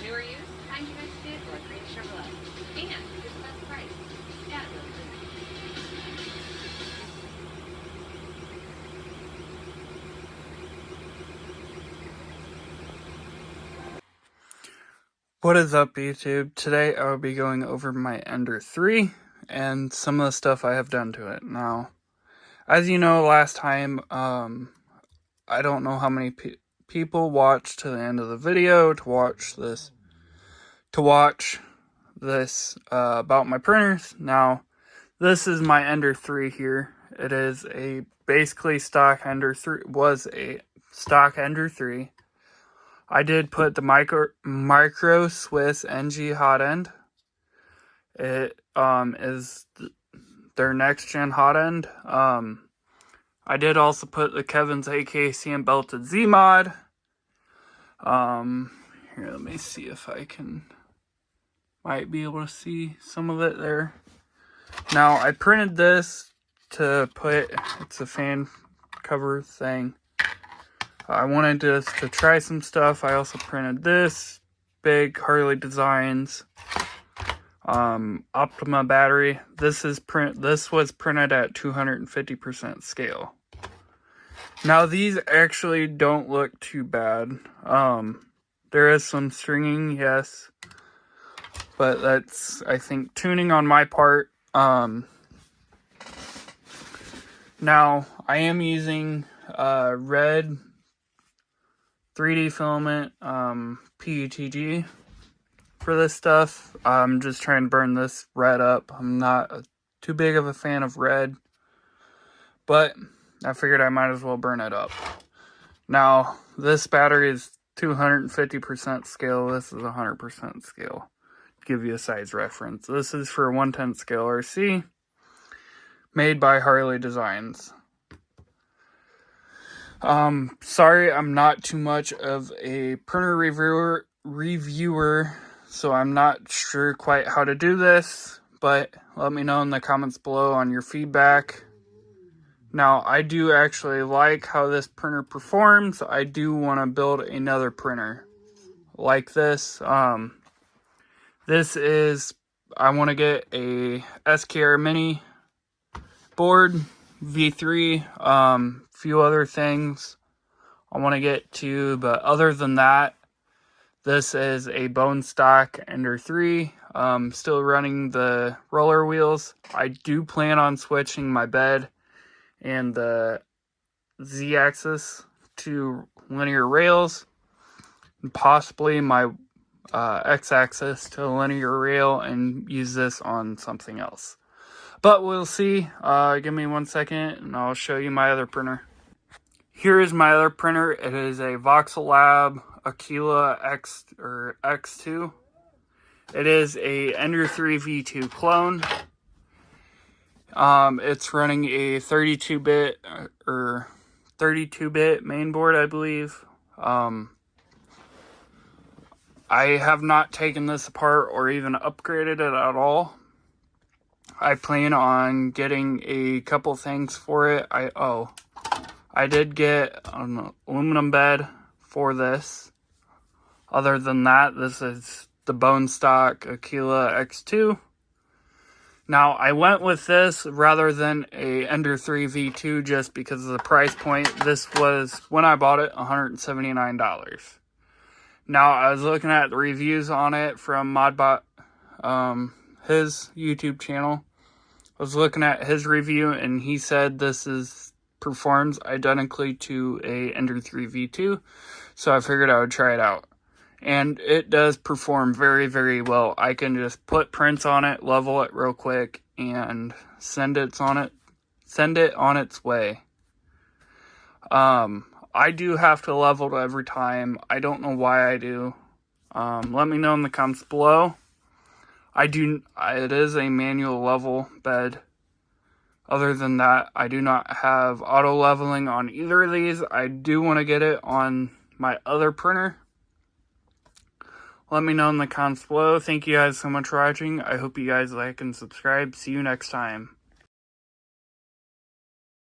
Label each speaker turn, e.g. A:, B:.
A: New or used, find your next vehicle at Green Chevrolet. And here's the best price. Yeah, really.
B: What is up, YouTube? Today I will be going over my Ender 3 and some of the stuff I have done to it. Now, as you know, last time, I don't know how many people watched to the end of the video to watch this about my printers. Now, this is my Ender 3 here. It is a basically stock Ender 3, was a stock Ender 3. I did put the micro Swiss NG hot end. It is their next gen hot end. I did also put the Kevin's AKC and belted Z mod. Here, let me see if I might be able to see some of it there. Now, I printed this to put, it's a fan cover thing. I wanted to try some stuff. I also printed this big Harley Designs Optima battery. This was printed at 250% scale. Now these actually don't look too bad. There is some stringing, yes, but that's, I think, tuning on my part. Now I am using red 3D filament PETG for this stuff. I'm just trying to burn this red up. I'm not too big of a fan of red, but I figured I might as well burn it up. Now, this battery is 250% scale. This is 100% scale. To give you a size reference. This is for a 1/10 scale RC, made by Harley Designs. Sorry, I'm not too much of a printer reviewer, so I'm not sure quite how to do this, but let me know in the comments below on your feedback. Now, I do actually like how this printer performs. I do want to build another printer like this. This is, I want to get a SKR Mini board, V3, few other things I want to get to, but other than that, this is a bone stock Ender 3, still running the roller wheels. I do plan on switching my bed and the Z-axis to linear rails, and possibly my X-axis to linear rail, and use this on something else. But we'll see. Give me 1 second and I'll show you my other printer. Here is my other printer. It is a voxelab Aquila X2. It is a Ender 3 V2 clone. It's running a 32-bit or 32-bit mainboard, I believe. I have not taken this apart or even upgraded it at all. I plan on getting a couple things for it. I did get an aluminum bed for this. Other than that, this is the bone stock Aquila X2. Now, I went with this rather than a Ender 3 V2 just because of the price point. This was, when I bought it, $179. Now, I was looking at the reviews on it from Modbot, his YouTube channel. I was looking at his review, and he said this performs identically to a Ender 3 V2, so I figured I would try it out. And it does perform very, very well. I can just put prints on it, level it real quick, and send it on its way. I do have to level it every time. I don't know why I do. Let me know in the comments below. It is a manual level bed. Other than that, I do not have auto leveling on either of these. I do want to get it on my other printer. Let me know in the comments below. Thank you guys so much for watching. I hope you guys like and subscribe. See you next time.